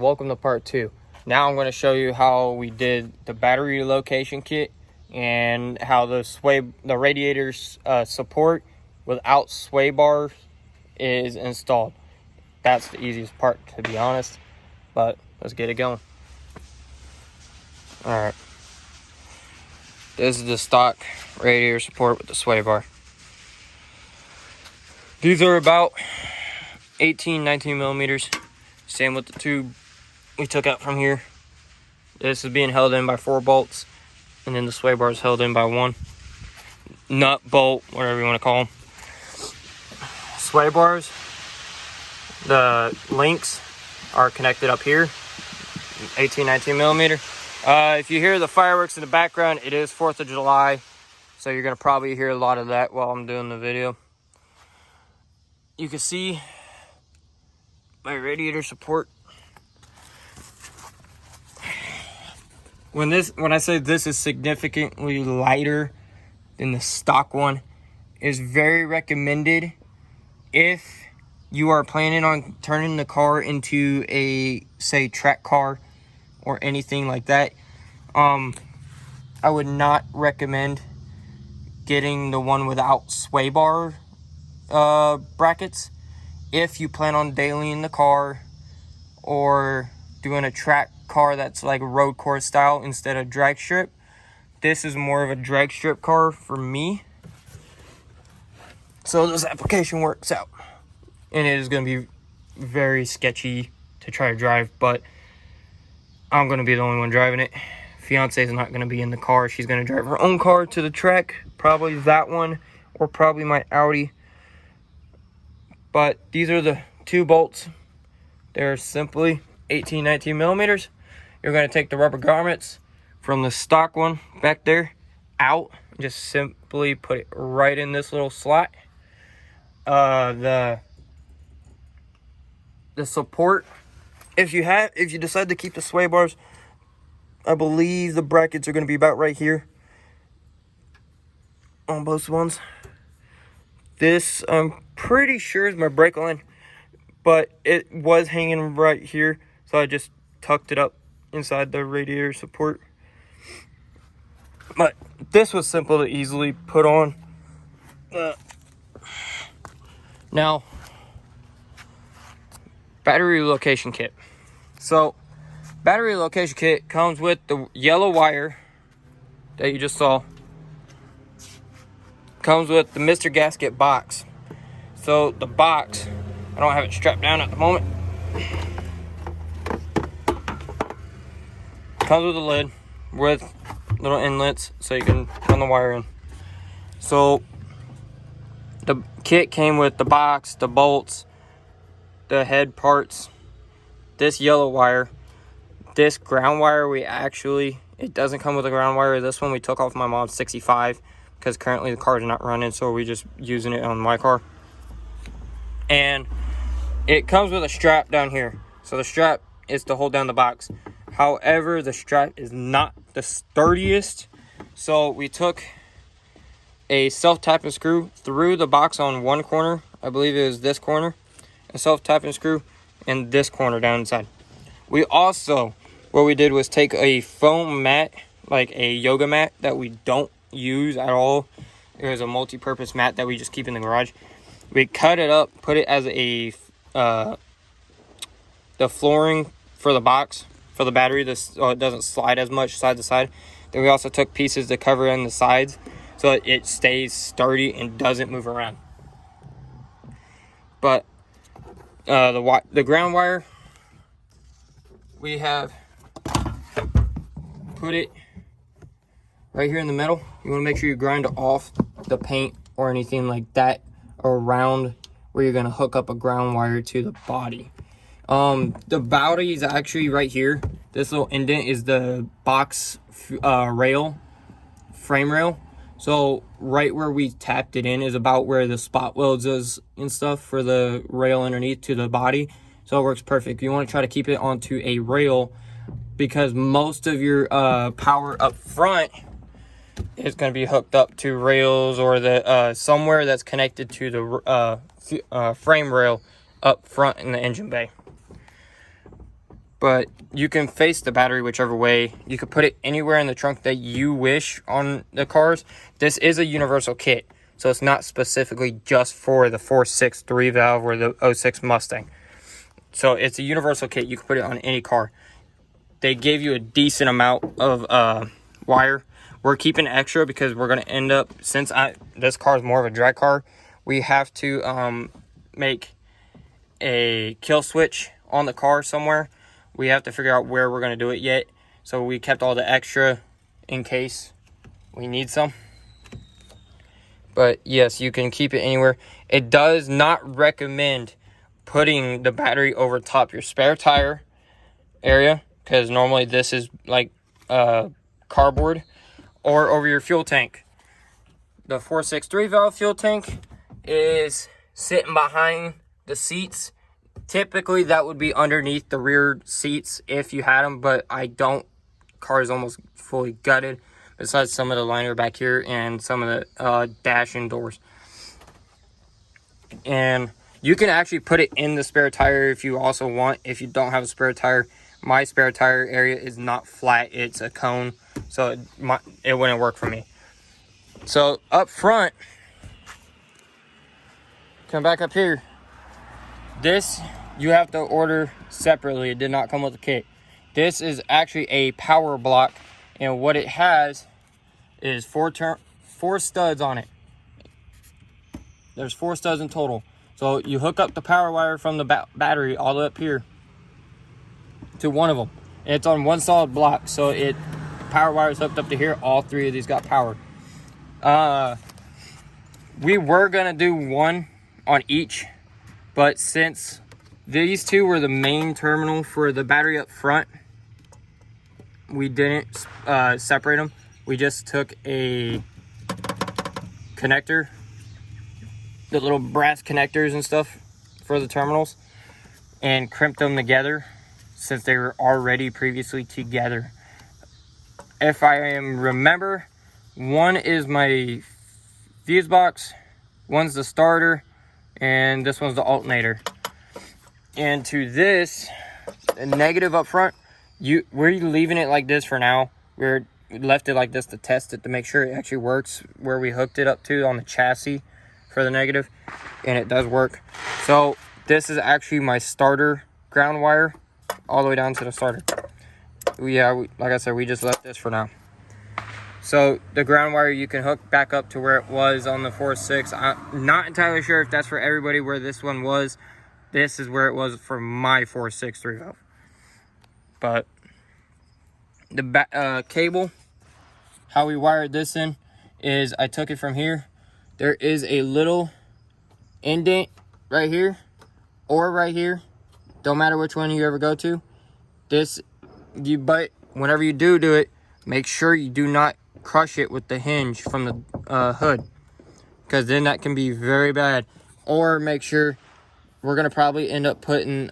welcome to part 2. Now I'm going to show you how we did the battery relocation kit and how the radiator support without sway bars is installed. That's the easiest part, to be honest, but let's get it going. Alright, this is the stock radiator support with the sway bar. These are about 19 millimeters. Same with the tube we took out from here. This is being held in by 4 bolts, and then the sway bar is held in by 1 nut, bolt, whatever you want to call them. Sway bars, the links are connected up here, 19 millimeter. If you hear the fireworks in the background, it is 4th of July, so you're going to probably hear a lot of that while I'm doing the video. You can see my radiator support. When I say this is significantly lighter than the stock one, is very recommended if you are planning on turning the car into a, say, track car or anything like that. I would not recommend getting the one without sway bar brackets if you plan on dailying the car or doing a track car that's like road course style instead of drag strip. This is more of a drag strip car for me, so this application works out, and it is going to be very sketchy to try to drive, but I'm going to be the only one driving it. Fiance is not going to be in the car. She's going to drive her own car to the track, probably that one or probably my Audi. But these are the 2 bolts. They're simply 19 millimeters. You're going to take the rubber grommets from the stock one back there out. Just simply put it right in this little slot. The support, if you decide to keep the sway bars, I believe the brackets are going to be about right here on both ones. This, I'm pretty sure, is my brake line, but it was hanging right here, so I just tucked it up inside the radiator support. But this was simple to easily put on. Now, battery relocation kit. So, battery relocation kit comes with the yellow wire that you just saw. Comes with the Mr.Gasket box. So the box, I don't have it strapped down at the moment. Comes with a lid with little inlets so you can run the wire in. So the kit came with the box, the bolts, the head parts, this yellow wire, this ground wire. It doesn't come with a ground wire. This one we took off my mom's 65 because currently the car's not running, so we're just using it on my car. And it comes with a strap down here. So the strap is to hold down the box. However, the strap is not the sturdiest. So we took a self-tapping screw through the box on one corner. I believe it was this corner. A self-tapping screw and this corner down inside. We also, what we did was take a foam mat, like a yoga mat that we don't use at all. It was a multi-purpose mat that we just keep in the garage. We cut it up, put it as the flooring for the box, for the battery, so it doesn't slide as much side to side. Then we also took pieces to cover in the sides so it stays sturdy and doesn't move around. But the ground wire, we have put it right here in the middle. You want to make sure you grind off the paint or anything like that around where you're going to hook up a ground wire to the body. The body is actually right here. This little indent is the box frame rail. So right where we tapped it in is about where the spot welds is and stuff for the rail underneath to the body. So it works perfect. You want to try to keep it onto a rail because most of your power up front is going to be hooked up to rails or the somewhere that's connected to the frame rail up front in the engine bay. but you can face the battery whichever way. You could put it anywhere in the trunk that you wish on the cars. This is a universal kit, so it's not specifically just for the 4.6 3-valve or the 06 Mustang. So it's a universal kit. You can put it on any car. They gave you a decent amount of wire. We're keeping extra because we're going to end up, since this car is more of a drag car, we have to make a kill switch on the car somewhere. We have to figure out where we're going to do it yet. So we kept all the extra in case we need some. But yes, you can keep it anywhere. It does not recommend putting the battery over top your spare tire area, because normally this is like cardboard, or over your fuel tank. The 4.6 3-valve fuel tank is sitting behind the seats. Typically that would be underneath the rear seats if you had them, but I don't. Car is almost fully gutted, besides some of the liner back here and some of the dash and doors. And you can actually put it in the spare tire if you also want. If you don't have a spare tire, my spare tire area is not flat, it's a cone, so it wouldn't work for me. So up front, come back up here, this you have to order separately. It did not come with the kit. This is actually a power block, and what it has is four studs on it. There's 4 studs in total. So you hook up the power wire from the battery all the way up here to one of them. It's on one solid block, so power wire is hooked up to here. All 3 of these got power. We were gonna do one on each, but since these 2 were the main terminal for the battery up front, we didn't separate them. We just took a connector, the little brass connectors and stuff for the terminals, and crimped them together since they were already previously together. If I remember, one is my fuse box, one's the starter, and this one's the alternator. And to this, the negative up front, we're leaving it like this for now. We left it like this to test it to make sure it actually works where we hooked it up to on the chassis for the negative, and it does work. So this is actually my starter ground wire all the way down to the starter. Like I said, we just left this for now. So the ground wire you can hook back up to where it was on the 4.6. I'm not entirely sure if that's for everybody where this one was. This is where it was for my 4.6 3-valve. But the cable, how we wired this in is I took it from here. There is a little indent right here or right here. Don't matter which one you ever go to. But whenever you do it, make sure you do not crush it with the hinge from the hood, because then that can be very bad. Or make sure, we're gonna probably end up putting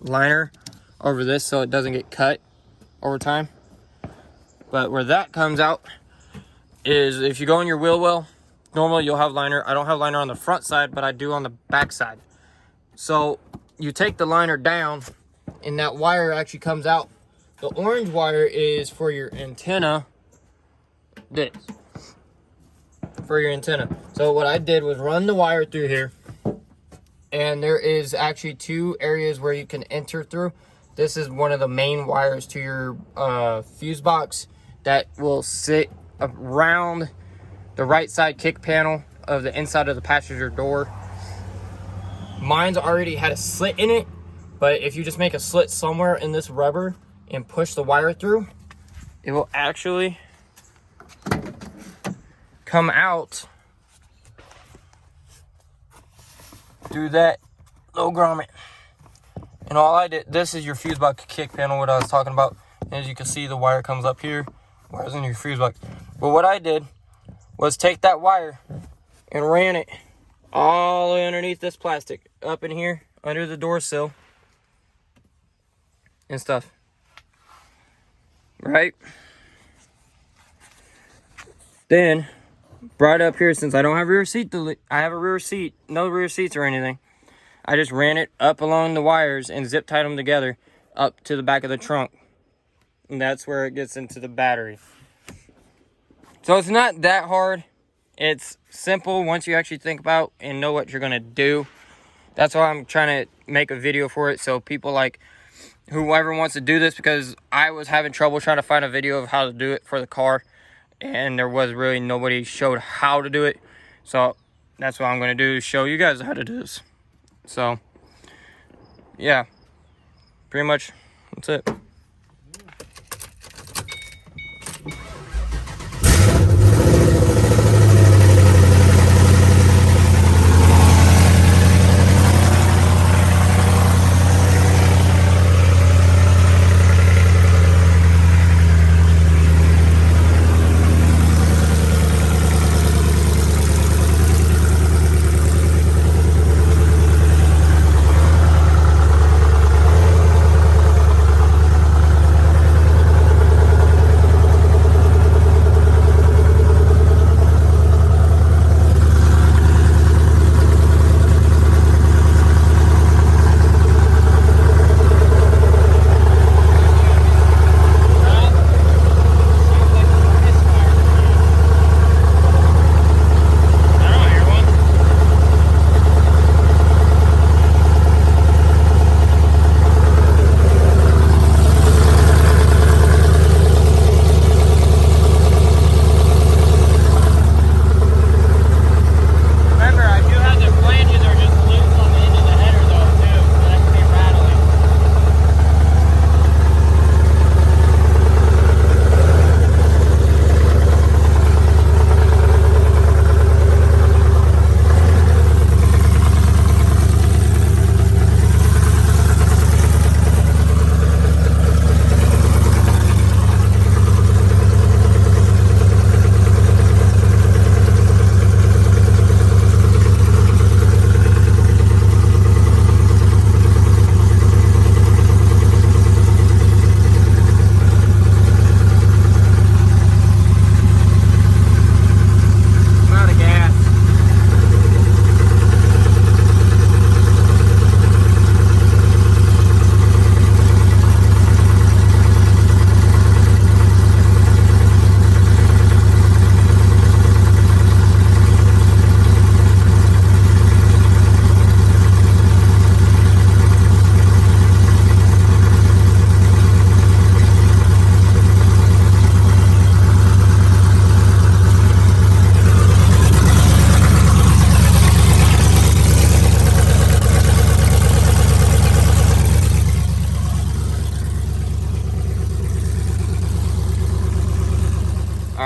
liner over this so it doesn't get cut over time. But where that comes out is if you go in your wheel well, normally you'll have liner. I don't have liner on the front side, but I do on the back side. So you take the liner down and that wire actually comes out. The orange wire is for your antenna. This. For your antenna. So what I did was run the wire through here. And there is actually 2 areas where you can enter through. This is one of the main wires to your fuse box that will sit around the right side kick panel of the inside of the passenger door. Mine's already had a slit in it, but if you just make a slit somewhere in this rubber and push the wire through, it will actually come out through that little grommet. And all I did, this is your fuse box kick panel, what I was talking about. As you can see, the wire comes up here, wires in your fuse box. But what I did was take that wire and ran it all the way underneath this plastic, up in here, under the door sill and stuff. Right? Then, brought up here, since I don't have a rear seat, I have a rear seat, no rear seats or anything. I just ran it up along the wires and zip tied them together. up to the back of the trunk. And that's where it gets into the battery. So it's not that hard. It's simple once you actually think about and know what you're going to do. That's why I'm trying to make a video for it. So people like whoever wants to do this, because I was having trouble trying to find a video of how to do it for the car. And there was really nobody showed how to do it. So that's what I'm going to do, is show you guys how to do this. So yeah, pretty much that's it.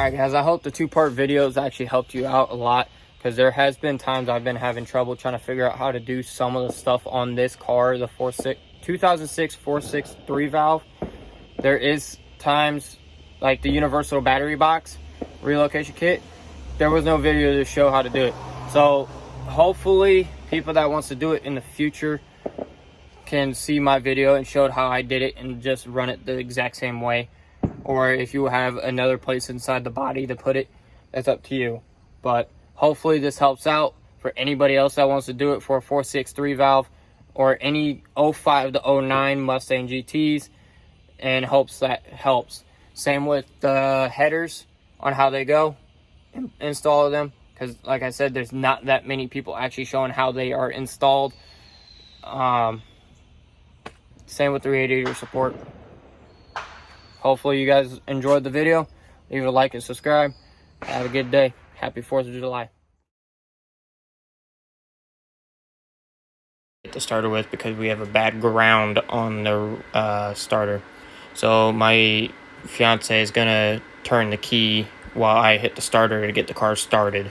Alright guys, I hope the two-part videos actually helped you out a lot, because there has been times I've been having trouble trying to figure out how to do some of the stuff on this car, the 2006 4.6 3-valve. There is times, like the universal battery box relocation kit, there was no video to show how to do it. So hopefully people that wants to do it in the future can see my video and show how I did it and just run it the exact same way. Or if you have another place inside the body to put it, that's up to you. But hopefully this helps out for anybody else that wants to do it for a 4.6 3-valve or any 05 to 09 Mustang GTs, and hopes that helps. Same with the headers on how they go, install them, because like I said, there's not that many people actually showing how they are installed. Same with the radiator support. Hopefully you guys enjoyed the video. Leave a like and subscribe. Have a good day. Happy 4th of July. To start with, because we have a bad ground on the starter. So my fiance is gonna turn the key while I hit the starter to get the car started.